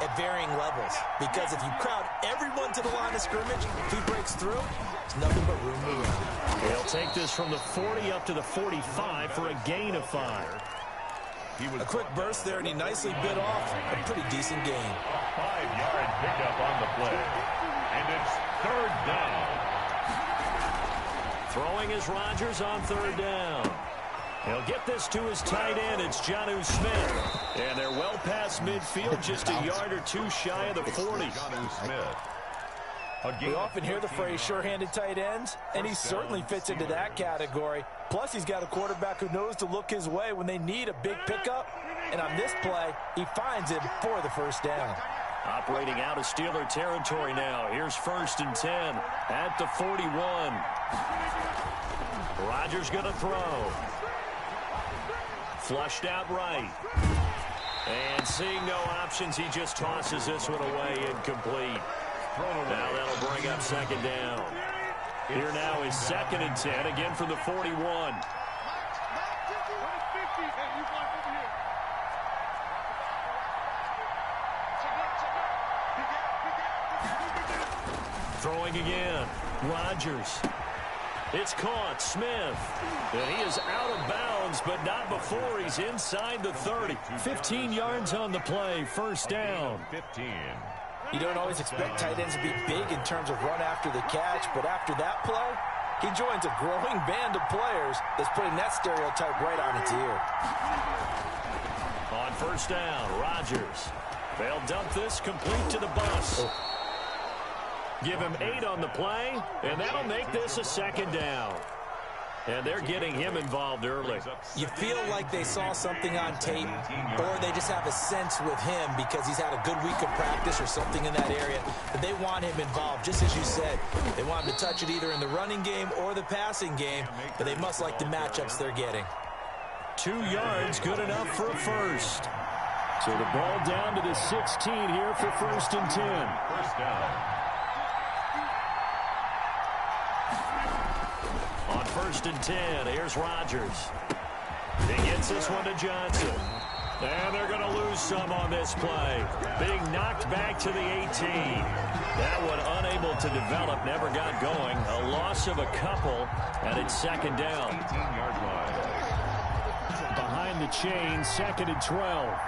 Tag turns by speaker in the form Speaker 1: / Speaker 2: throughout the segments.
Speaker 1: at varying levels. Because if you crowd everyone to the line of scrimmage, if he breaks through, there's nothing but room to run.
Speaker 2: He'll take this from the 40 up to the 45 for a gain of 5.
Speaker 1: A quick burst there, and he nicely bit off a pretty decent gain.
Speaker 3: A 5-yard pickup on the play. And it's 3rd down.
Speaker 2: Throwing is Rodgers on 3rd down. He'll get this to his tight end. It's Jonnu Smith. And they're well past midfield, just a yard or two shy of the 40.
Speaker 3: Jonnu Smith.
Speaker 1: We often hear the phrase sure-handed tight ends, and he certainly fits into that category. Plus, he's got a quarterback who knows to look his way when they need a big pickup. And on this play, he finds him for the 1st down.
Speaker 2: Operating out of Steeler territory now. Here's 1st and 10 at the 41. Rodgers going to throw. Flushed out right. And seeing no options, he just tosses this one away incomplete. Now that'll bring up 2nd down. Here now is 2nd and 10, again from the 41. Throwing again. Rodgers. It's caught. Smith. And he is out of bounds, but not before he's inside the 30. 15 yards on the play. 1st down.
Speaker 3: 15.
Speaker 1: You don't always expect tight ends to be big in terms of run after the catch, but after that play, he joins a growing band of players that's putting that stereotype right on its ear.
Speaker 2: On 1st down, Rodgers. They'll dump this complete to the bus. Give him 8 on the play, and that'll make this a 2nd down. And they're getting him involved early.
Speaker 1: You feel like they saw something on tape, or they just have a sense with him because he's had a good week of practice or something in that area, that they want him involved, just as you said. They want him to touch it either in the running game or the passing game, but they must like the matchups they're getting.
Speaker 2: 2 yards, good enough for a 1st. So the ball down to the 16 here for 1st and 10.
Speaker 3: 1st down.
Speaker 2: On 1st and 10, here's Rodgers. He gets this one to Johnson. And they're going to lose some on this play. Being knocked back to the 18. That one unable to develop, never got going. A loss of a couple, and it's 2nd down.
Speaker 3: 18-yard line.
Speaker 2: Behind the chain, 2nd and 12.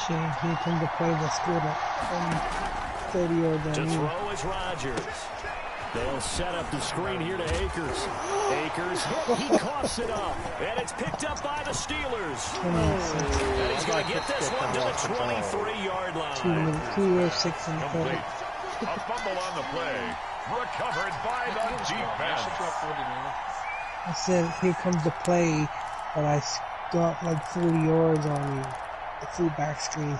Speaker 4: Shane, he can play the score at 30 yards.
Speaker 2: To throw is Rodgers. They'll set up the screen here to Akers. Akers, he coughs it up, and it's picked up by the Steelers. And he's going to get this one to the 23-yard line.
Speaker 4: 2:06 and
Speaker 3: Complete. A fumble on the play. Recovered by the defense.
Speaker 4: I said, here comes the play, but I got like 40 yards on the fullback screen.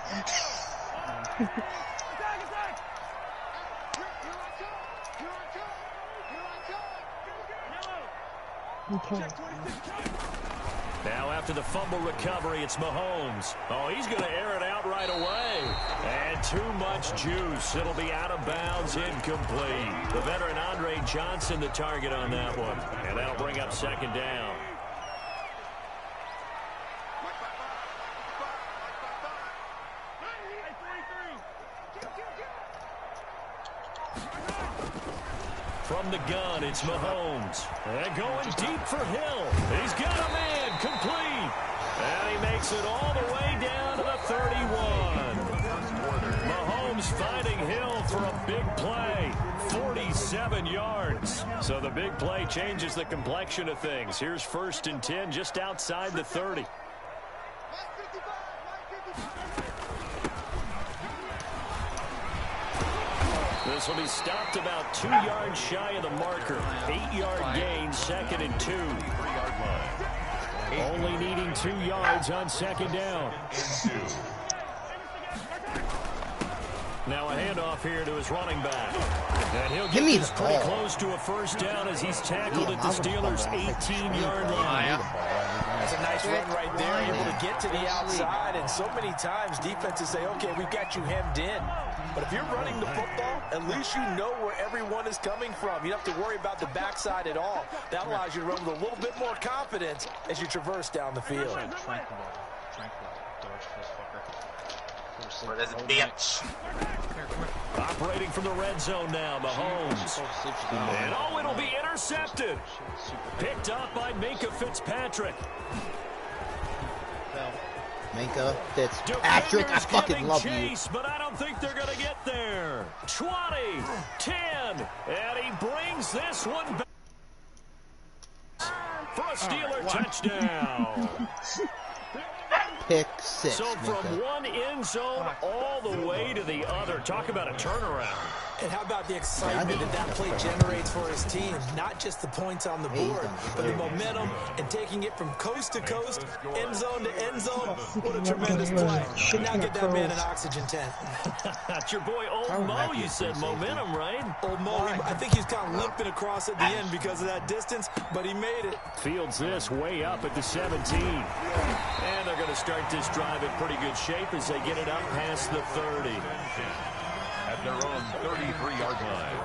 Speaker 2: Now after the fumble recovery, it's Mahomes. Oh, he's going to air it out right away. And too much juice. It'll be out of bounds, incomplete. The veteran Andre Johnson the target on that one. And that'll bring up 2nd down. From the gun, it's Mahomes. And going deep for Hill. He's got a man, complete. And he makes it all the way down to the 31. Mahomes finding Hill for a big play. 47 yards. So the big play changes the complexion of things. Here's 1st and 10 just outside the 30. This will be stopped about 2 yards shy of the marker. 8-yard gain, 2nd and 2.
Speaker 3: 3-yard line.
Speaker 2: Only needing 2 yards on 2nd down. Now a handoff here to his running back. And he'll get this pretty close to a 1st down as he's tackled at the Steelers' 18-yard line.
Speaker 1: That's a nice run right there, able to get to the outside, and so many times defenses say, okay, we've got you hemmed in. But if you're running the football, at least you know where everyone is coming from. You don't have to worry about the backside at all. That allows you to run with a little bit more confidence as you traverse down the field.
Speaker 5: That's a bitch.
Speaker 2: Operating from the red zone now, Mahomes. And oh, it'll be intercepted. Picked up by Minka Fitzpatrick.
Speaker 6: Minka Fitzpatrick, I fucking love
Speaker 2: chase, but I don't think they're going to get there. 20, 10, and he brings this one back for a Steeler touchdown.
Speaker 6: Pick 6.
Speaker 2: So from one end zone all the way to the other. Talk about a turnaround.
Speaker 1: And how about the excitement that play generates for his team? Not just the points on the board, but the momentum and taking it from coast to coast, end zone to end zone. What a tremendous play. Can now get that man an oxygen tent.
Speaker 2: That's your boy, Old Mo, you said. Momentum, right?
Speaker 1: Old Mo, I think he's kind of limping across at the end because of that distance, but he made it.
Speaker 2: Fields this way up at the 17. And they're going to start this drive in pretty good shape as they get it up past the 30.
Speaker 3: At their own 33-yard line.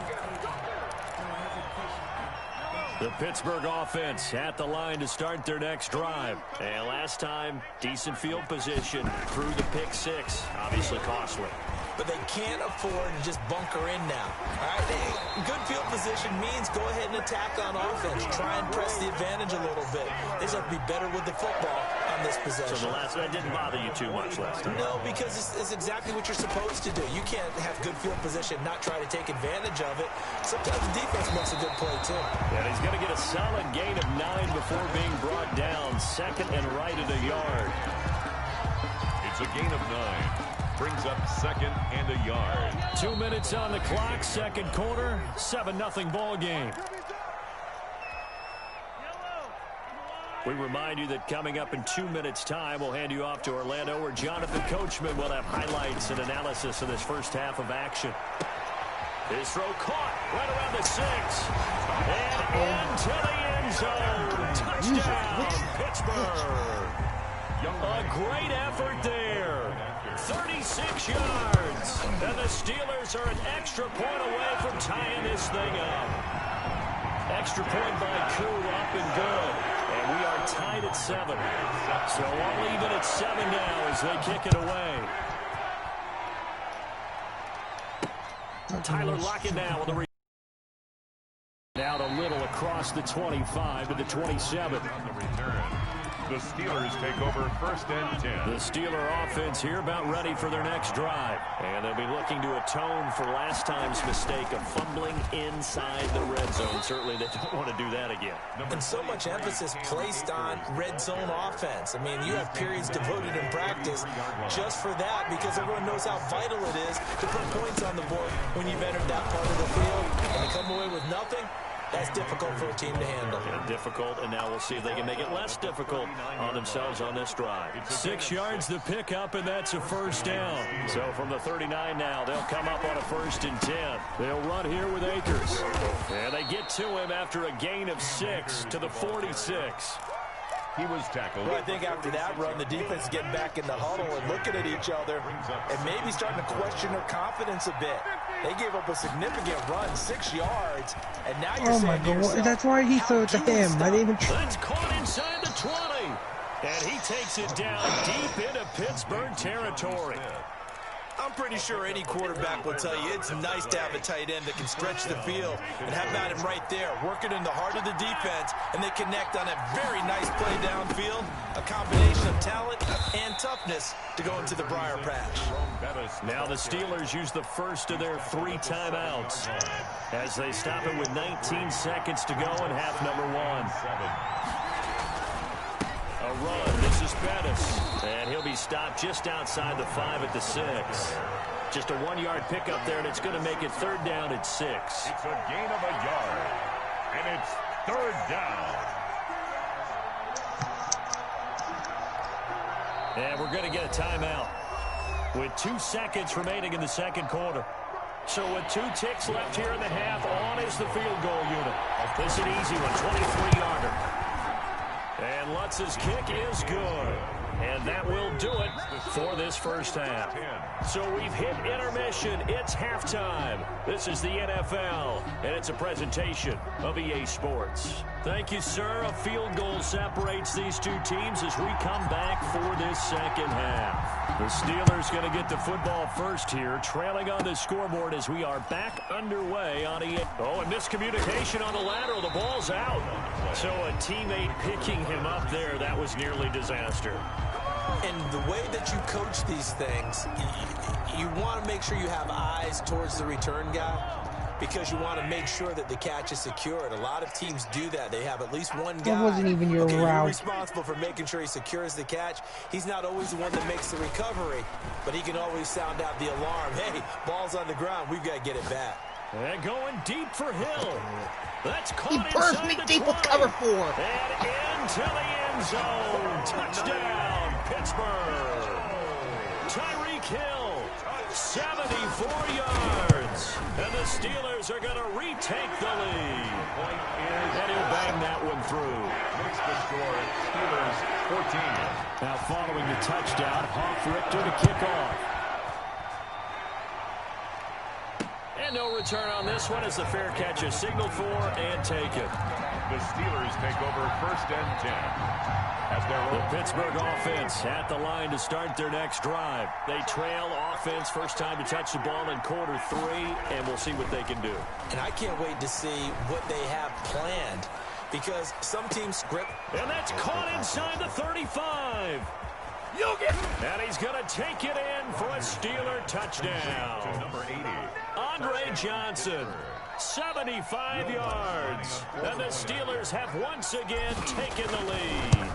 Speaker 2: The Pittsburgh offense at the line to start their next drive. And last time, decent field position through the pick 6. Obviously costly.
Speaker 1: But they can't afford to just bunker in now. All right, good field position means go ahead and attack on offense. Try and press the advantage a little bit. They just have to be better with the football on this possession.
Speaker 2: So that didn't bother you too much last time?
Speaker 1: No, because it's exactly what you're supposed to do. You can't have good field position, not try to take advantage of it. Sometimes the defense makes a good play, too.
Speaker 2: And he's going to get a solid gain of 9 before being brought down. Second and right at a yard.
Speaker 3: It's a gain of 9. Brings up second and a yard.
Speaker 2: 2 minutes on the clock, second quarter, 7-0 ball game. We remind you that coming up in 2 minutes' time, we'll hand you off to Orlando, where Jonathan Coachman will have highlights and analysis of this first half of action. His throw caught right around the 6. And into the end zone. Touchdown, Pittsburgh. A great effort there. 36 yards. And the Steelers are an extra point away from tying this thing up. Extra point by Koo, up and good. And we are tied at 7. So all even at 7 now as they kick it away. Tyler Lockett now with the out a little across the 25 to the 27.
Speaker 3: On the return, the Steelers take over first and 10.
Speaker 2: The Steeler offense here about ready for their next drive. And they'll be looking to atone for last time's mistake of fumbling inside the red zone. Certainly they don't want to do that again.
Speaker 1: And so much emphasis placed on red zone offense. I mean, you have periods devoted in practice just for that because everyone knows how vital it is to put points on the board when you've entered that part of the field. And to come away with nothing, that's difficult for a team to handle.
Speaker 2: Yeah, difficult, and now we'll see if they can make it less difficult on themselves on this drive. 6 yards the pickup, and that's a first down. So from the 39 now, they'll come up on a 1st and 10. They'll run here with Akers. And they get to him after a gain of 6 to the 46.
Speaker 3: He was tackled.
Speaker 1: Well, I think after that run, the defense is getting back in the huddle and looking at each other and maybe starting to question their confidence a bit. They gave up a significant run, 6 yards, and now you're saying to yourself,
Speaker 4: that's why he threw it to him. I didn't even try.
Speaker 2: That's caught inside the 20. And he takes it down deep into Pittsburgh territory.
Speaker 1: I'm pretty sure any quarterback will tell you it's nice to have a tight end that can stretch the field. And how about him right there, working in the heart of the defense, and they connect on a very nice play downfield, a combination of talent and toughness to go into the briar patch.
Speaker 2: Now the Steelers use the first of their 3 timeouts as they stop it with 19 seconds to go in half number 1. A run. This is Bettis. And he'll be stopped just outside the 5 at the 6. Just a 1-yard pickup there, and it's going to make it 3rd down at 6.
Speaker 3: It's a gain of a yard. And it's 3rd down.
Speaker 2: And we're going to get a timeout with 2 seconds remaining in the second quarter. So with 2 ticks left here in the half, on is the field goal unit. This is an easy one, 23-yarder. And Lutz's kick is good. And that will do it for this first half. So we've hit intermission. It's halftime. This is the NFL, and it's a presentation of EA Sports. Thank you, sir. A field goal separates these 2 teams as we come back for this second half. The Steelers going to get the football first here, trailing on the scoreboard as we are back underway on EA. Oh, and miscommunication on the lateral. The ball's out. So a teammate picking him up there, that was nearly disaster.
Speaker 1: And the way that you coach these things, you want to make sure you have eyes towards the return guy, because you want to make sure that the catch is secured. A lot of teams do that. They have at least one guy.
Speaker 4: That wasn't even your route.
Speaker 1: You're responsible for making sure he secures the catch. He's not always the one that makes the recovery, but he can always sound out the alarm. Hey, ball's on the ground. We've got to get it back.
Speaker 2: And going deep for Hill. That's caught.
Speaker 6: He burst me deep with cover 4.
Speaker 2: And into the end zone. Touchdown, Pittsburgh. Tyreek Hill, 74 yards. And the Steelers are going to retake the lead. And he'll bang that one through.
Speaker 3: Makes the score, Steelers 14.
Speaker 2: Now following the touchdown, Hoff Richter to kick off. And no return on this one as the fair catch is signaled for and taken.
Speaker 3: The Steelers take over 1st and 10.
Speaker 2: The Pittsburgh offense at the line to start their next drive. They trail offense, first time to touch the ball in quarter 3, and we'll see what they can do.
Speaker 1: And I can't wait to see what they have planned, because some teams script.
Speaker 2: And that's caught inside the 35. And he's going to take it in for a Steeler touchdown.
Speaker 3: To number 80.
Speaker 2: Andre Johnson, 75 yards. And the Steelers have once again taken the lead.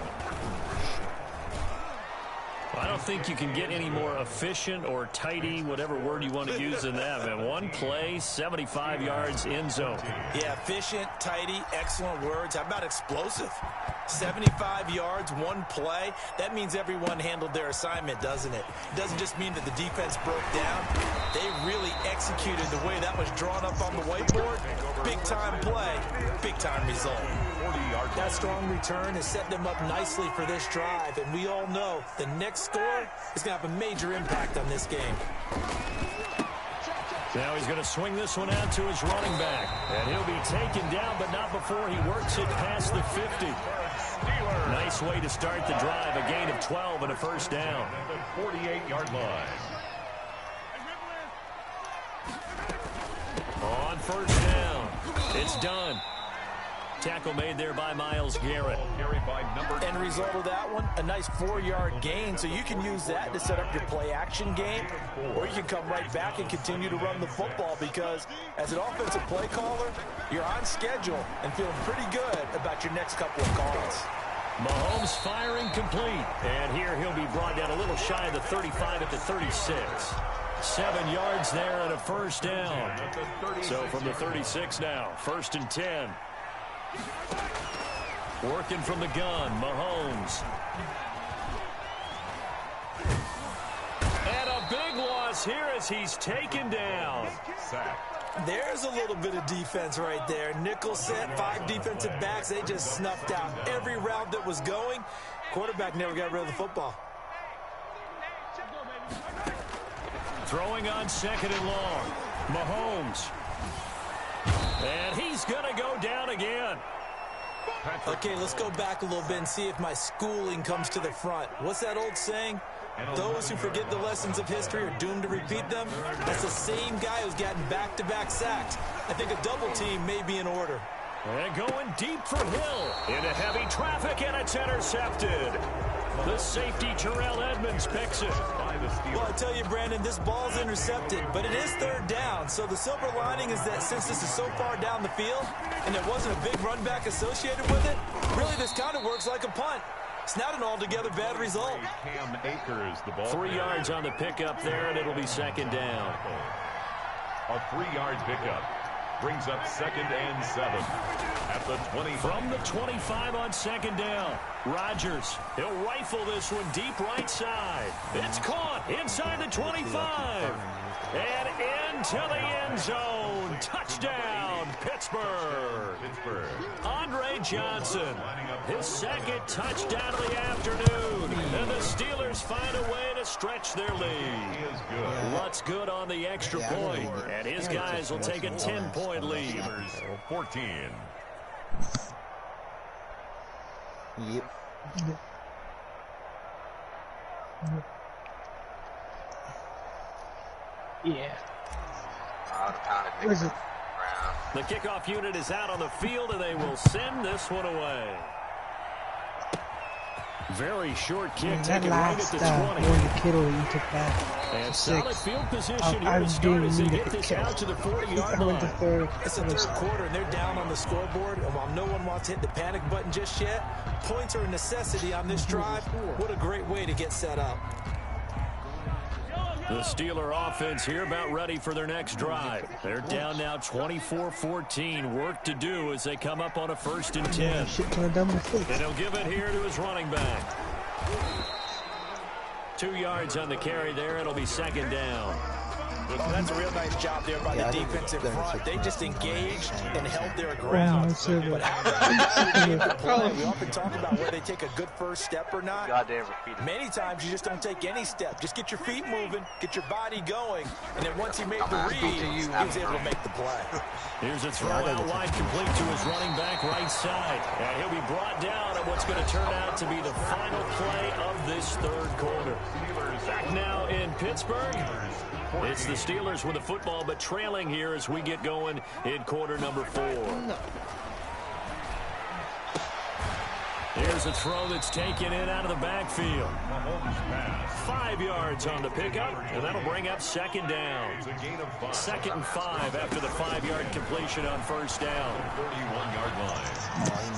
Speaker 2: I don't think you can get any more efficient or tidy, whatever word you want to use in that. Man, one play, 75 yards, end zone.
Speaker 1: Yeah, efficient, tidy, excellent words. How about explosive? 75 yards, one play. That means everyone handled their assignment, doesn't it? It doesn't just mean that the defense broke down. They really executed the way that was drawn up on the whiteboard. Big-time play, big-time result. That strong return has set them up nicely for this drive, and we all know the next score is going to have a major impact on this game.
Speaker 2: Now he's going to swing this one out to his running back, and he'll be taken down, but not before he works it past the 50. Nice way to start the drive, a gain of 12 and a first down.
Speaker 3: The 48-yard line.
Speaker 2: On first down, it's done. Tackle made there by Myles Garrett.
Speaker 1: End result of that one, a nice 4-yard gain, so you can use that to set up your play-action game, or you can come right back and continue to run the football, because as an offensive play caller, you're on schedule and feeling pretty good about your next couple of calls.
Speaker 2: Mahomes firing complete, and here he'll be brought down a little shy of the 35 at the 36. 7 yards there and a first down. So from the 36 now, 1st and 10. Working from the gun, Mahomes. And a big loss here as he's taken down.
Speaker 1: There's a little bit of defense right there. Nickel set, 5 defensive backs. They just snuffed out every route that was going. Quarterback never got rid of the football.
Speaker 2: Throwing on 2nd and long. Mahomes. And he's going to go down again.
Speaker 1: Okay, let's go back a little bit and see if my schooling comes to the front. What's that old saying? Those who forget the lessons of history are doomed to repeat them. That's the same guy who's gotten back-to-back sacks. I think a double team may be in order.
Speaker 2: And going deep for Hill. Into heavy traffic, and it's intercepted. The safety, Terrell Edmonds, picks it.
Speaker 1: Well, I tell you, Brandon, this ball's intercepted, but it is 3rd down. So the silver lining is that since this is so far down the field and there wasn't a big run back associated with it, really this kind of works like a punt. It's not an altogether bad result.
Speaker 2: 3 yards on the pickup there, and it'll be 2nd down.
Speaker 3: A 3-yard pickup brings up 2nd and 7 at the 20.
Speaker 2: From the 25 on 2nd down. Rodgers, he'll rifle this one deep right side. It's caught inside the 25. And into the end zone. Touchdown, Pittsburgh. Andre Johnson, his 2nd touchdown of the afternoon. And the Steelers find a way to stretch their lead. Lutz good on the extra point. And his guys will take a 10-point lead.
Speaker 3: 14.
Speaker 6: Yep.
Speaker 4: Yeah.
Speaker 5: The
Speaker 4: Where's it?
Speaker 2: The kickoff unit is out on the field, and they will send this one away. Very short kick,
Speaker 4: That
Speaker 2: taken right at
Speaker 4: last
Speaker 2: the 20.
Speaker 4: one, the kiddo you took back.
Speaker 2: And
Speaker 4: to
Speaker 2: solid
Speaker 4: 6.
Speaker 2: field position here
Speaker 4: I
Speaker 2: to start as they
Speaker 4: didn't
Speaker 2: get this
Speaker 4: kill.
Speaker 2: out to the 40-yard
Speaker 4: I went to
Speaker 2: line.
Speaker 4: third.
Speaker 1: It's the third quarter, and they're down on the scoreboard. And while no one wants to hit the panic button just yet, points are a necessity on this drive. What a great way to get set up.
Speaker 2: The Steeler offense here about ready for their next drive. They're down now 24-14. Work to do as they come up on a 1st and 10.
Speaker 4: Shit ton of dumb mistakes.
Speaker 2: And he'll give it here to his running back. 2 yards on the carry there. It'll be 2nd down.
Speaker 1: That's a real nice job there by the defense in front. They just engaged and held their
Speaker 4: Oh,
Speaker 1: ground.
Speaker 4: it's so
Speaker 1: But
Speaker 4: good.
Speaker 1: we often talk about whether they take a good first step or not.
Speaker 5: Goddamn repeated.
Speaker 1: Many times you just don't take any step. Just get your feet moving, get your body going, and then once he made the read, he was able to make the play.
Speaker 2: Here's a throw out wide, complete to his running back right side. And he'll be brought down at what's going to turn out to be the final play of this 3rd quarter. Back now in Pittsburgh. It's the Steelers with the football, but trailing here as we get going in quarter number 4. Here's a throw that's taken in out of the backfield. 5 yards on the pickup, and that'll bring up 2nd down. 2nd and 5 after the 5-yard completion on 1st down.
Speaker 3: 31-yard line.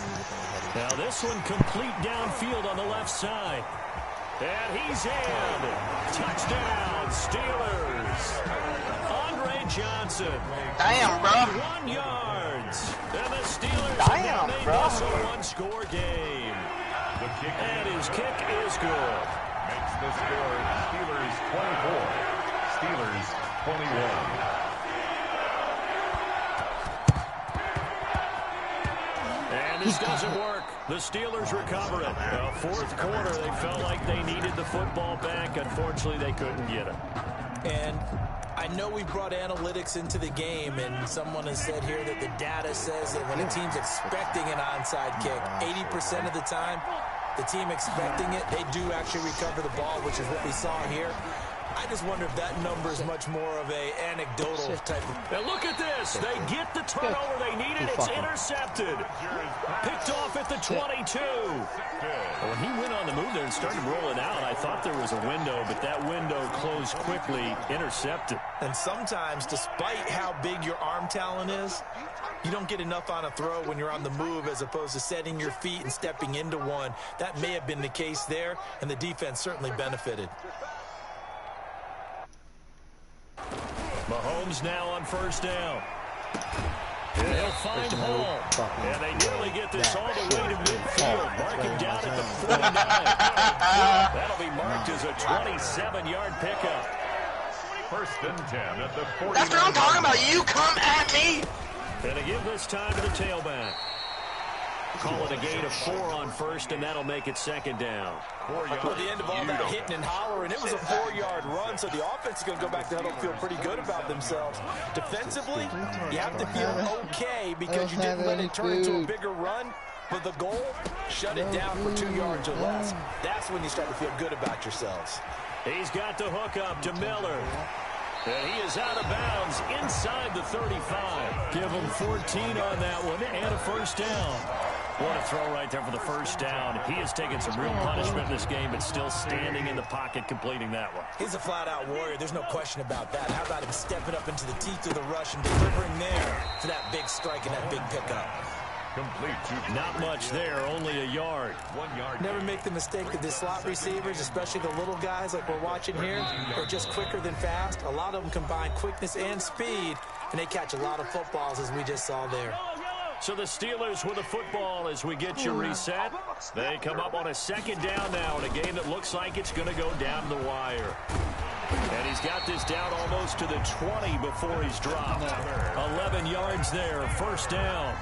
Speaker 2: Now this one complete downfield on the left side. And he's in. Touchdown, Steelers. Andre Johnson.
Speaker 5: Damn, bro.
Speaker 2: 1 yards. And the Steelers have now made this a 1-score game.
Speaker 3: The kick
Speaker 2: And his kick is good.
Speaker 3: makes the score Steelers 24, Steelers 21.
Speaker 2: And this doesn't work. The Steelers recover it. 4th quarter, they felt like they needed the football back. Unfortunately, they couldn't get it.
Speaker 1: And I know we brought analytics into the game, and someone has said here that the data says that when a team's expecting an onside kick, 80% of the time, the team expecting it, they do actually recover the ball, which is what we saw here. I just wonder if that number is much more of a anecdotal type of...
Speaker 2: Now look at this. They get the turnover they needed. It's intercepted. Picked off at the 22. When he went on the move there and started rolling out, I thought there was a window, but that window closed quickly, intercepted.
Speaker 1: And sometimes, despite how big your arm talent is, you don't get enough on a throw when you're on the move as opposed to setting your feet and stepping into one. That may have been the case there, and the defense certainly benefited.
Speaker 2: Mahomes now on 1st down. And he'll find Hall. And they nearly get this all the way to midfield. Mark him down at the 49. That'll be marked as a 27-yard pickup.
Speaker 3: 1st and 10 at the 49.
Speaker 5: That's what I'm talking about. You come at me.
Speaker 2: And they give this time to the tailback. Call it a gain of 4 on 1st, and that'll make it 2nd down.
Speaker 1: At the end of all that hitting and hollering, it was a 4-yard run, so the offense is going to go back to huddle, feel pretty good about themselves. Defensively, you have to feel okay because you didn't let it turn into a bigger run. But the goal, shut it down for 2 yards or less. That's when you start to feel good about yourselves.
Speaker 2: He's got the hook up to Miller. And he is out of bounds inside the 35. Give him 14 on that one and a 1st down. What a throw right there for the 1st down. He has taken some real punishment in this game, but still standing in the pocket, completing that one.
Speaker 1: He's a flat-out warrior. There's no question about that. How about him stepping up into the teeth of the rush and delivering there for that big strike and that big pickup?
Speaker 3: Complete to
Speaker 2: Not much there, only a yard.
Speaker 3: 1 yard.
Speaker 1: Never make the mistake that the slot receivers, especially the little guys like we're watching here, are just quicker than fast. A lot of them combine quickness and speed, and they catch a lot of footballs as we just saw there.
Speaker 2: So the Steelers with the football as we get you reset. They come up on a 2nd down now in a game that looks like it's going to go down the wire. And he's got this down almost to the 20 before he's dropped. 11 yards there, 1st down.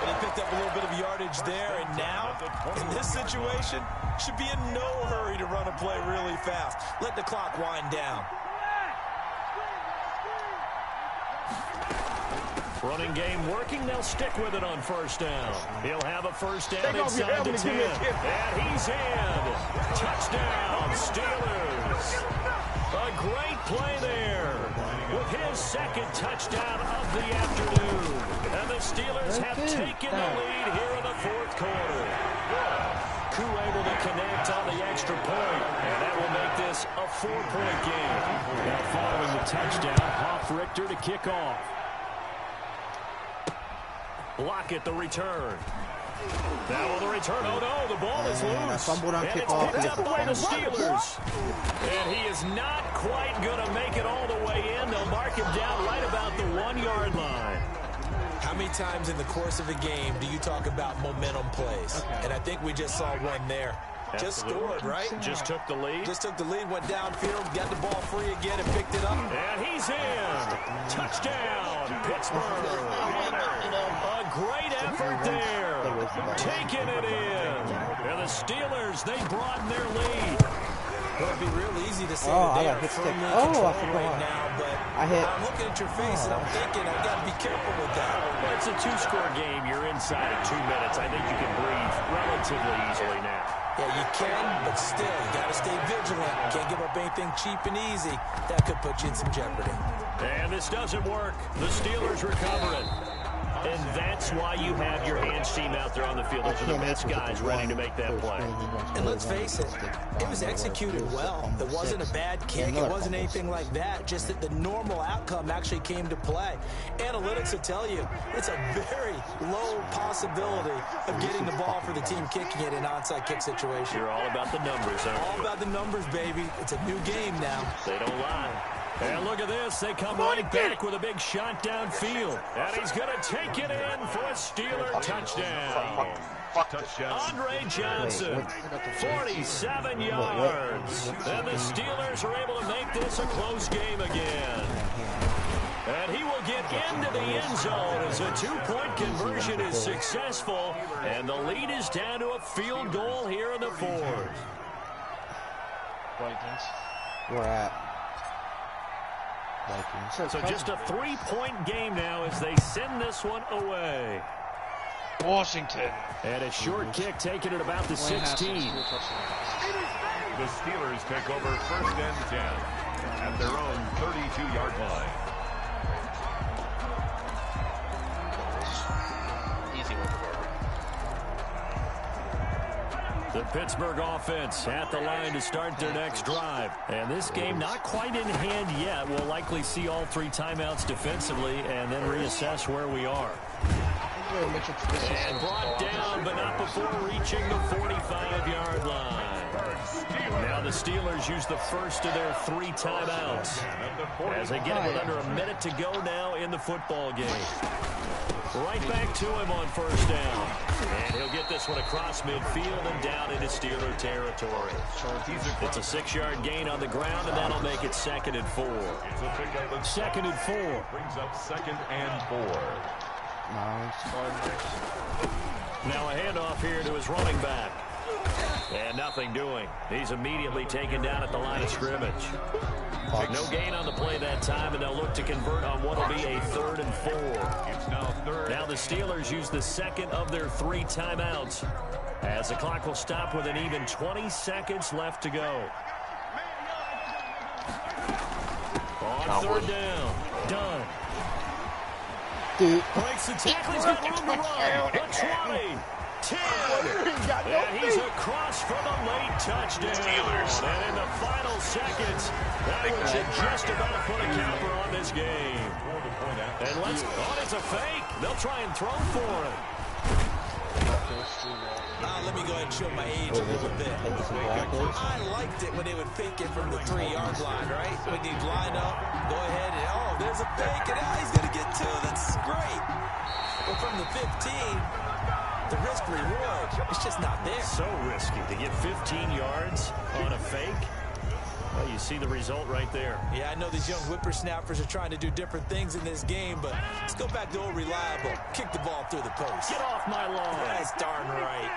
Speaker 1: And he picked up a little bit of yardage there, and now, in this situation, should be in no hurry to run a play really fast. Let the clock wind down.
Speaker 2: Running game working. They'll stick with it on 1st down. He'll have a 1st down inside the 10. And he's in. Touchdown, Steelers. A great play there. his second touchdown of the afternoon. And the Steelers have taken the lead here in the fourth quarter. Koo able to connect on the extra point, and that will make this a 4-point game. Now following the touchdown, Hoff-Richter to kick off. Lockett the return. Now on the return, oh no, the ball is loose. And it's picked up by the Steelers. And he is not quite going to make it all the way in. They'll mark him down right about the 1-yard line.
Speaker 1: How many times in the course of a game do you talk about momentum plays? And I think we just saw one there. Just scored, right?
Speaker 2: Just took the lead.
Speaker 1: Just took the lead, went downfield, got the ball free again and picked it up.
Speaker 2: And he's in. Touchdown, Pittsburgh. A great effort there. Taking it in. And the Steelers, they broaden their lead.
Speaker 1: Well, it'd be real easy to say that they are firmly in control right now, but I'm looking at your face and I'm thinking I've got to be careful with that.
Speaker 2: Well, it's a 2-score game. You're inside of 2 minutes. I think you can breathe relatively easily now.
Speaker 1: Yeah, you can, but still, you got to stay vigilant. Can't give up anything cheap and easy. That could put you in some jeopardy.
Speaker 2: And this doesn't work. The Steelers recover it. And that's why you have your hands team out there on the field. Those are the best guys ready to make that play.
Speaker 1: And let's face it, it was executed well. It wasn't a bad kick. It wasn't anything like that. Just that the normal outcome actually came to play. Analytics will tell you it's a very low possibility of getting the ball for the team kicking it in an onside kick situation.
Speaker 2: You're all about the numbers, aren't you?
Speaker 1: All about the numbers, baby. It's a new game now.
Speaker 2: They don't lie. And look at this. They come right back with a big shot downfield. And he's going to take it in for a Steeler touchdown. Andre Johnson, 47 yards. And the Steelers are able to make this a close game again. And he will get into the end zone as a 2-point conversion is successful. And the lead is down to a field goal here in the fourth.
Speaker 6: We're at Vikings.
Speaker 2: So just a 3-point game now as they send this one away.
Speaker 7: Washington.
Speaker 2: And a short kick taken at about the 16.
Speaker 3: The Steelers take over 1st and 10 at their own 32-yard line.
Speaker 7: Easy one.
Speaker 2: The Pittsburgh offense at the line to start their next drive. And this game not quite in hand yet. We'll likely see all 3 timeouts defensively and then reassess where we are. And brought down, but not before reaching the 45-yard line. Now the Steelers use the first of their 3 timeouts as they get it with under a minute to go now in the football game. Right back to him on 1st down. And he'll get this one across midfield and down into Steeler territory. It's a 6-yard gain on the ground, and that'll make it 2nd and 4. 2nd and 4.
Speaker 3: Brings up 2nd and 4.
Speaker 2: Now a handoff here to his running back. And nothing doing. He's immediately taken down at the line of scrimmage. No gain on the play that time, and they'll look to convert on what will be a 3rd and 4.
Speaker 3: It's now 3rd.
Speaker 2: Now the Steelers use the second of their 3 timeouts as the clock will stop with an even 20 seconds left to go. On 3rd down. Done. Breaks the tackle. He's got room to run. The 20. 10. And he's across for the late touchdown. And in the final seconds, that would just about put a capper on this game. And it's a fake. They'll try and throw for it.
Speaker 1: Let me go ahead and show my age a little bit. I liked it when they would fake it from the 3-yard line, right? When you'd line up, go ahead and, there's a fake, and he's going to get 2. That's great. But from the 15, the risk-reward, it's just not there.
Speaker 2: So risky to get 15 yards on a fake. Well, you see the result right there.
Speaker 1: Yeah, I know these young whippersnappers are trying to do different things in this game, but let's go back to old reliable. Kick the ball through the post.
Speaker 2: Get off my lawn.
Speaker 1: That's darn right.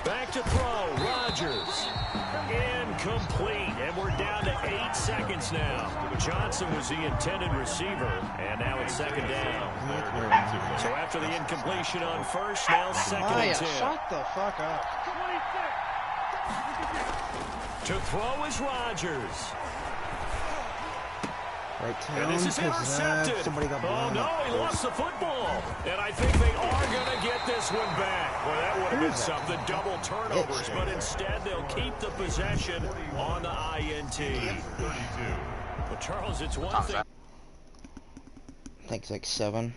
Speaker 1: Back to throw. Rodgers. Incomplete. And we're down to 8 seconds now. Johnson was the intended receiver. And now it's 2nd down. So after the incompletion on 1st, now 2nd and 10.
Speaker 7: Shut the fuck up.
Speaker 2: To throw is Rodgers.
Speaker 6: Right to
Speaker 2: And this is
Speaker 6: him, 'cause,
Speaker 2: intercepted.
Speaker 6: somebody got
Speaker 2: Oh,
Speaker 6: blown
Speaker 2: no,
Speaker 6: up.
Speaker 2: he lost the football. And I think they are going to get this one back. Well, that would have been something. Double turnovers, but instead they'll keep the possession on the INT. But, Charles, it's one thing.
Speaker 6: I think it's like 7.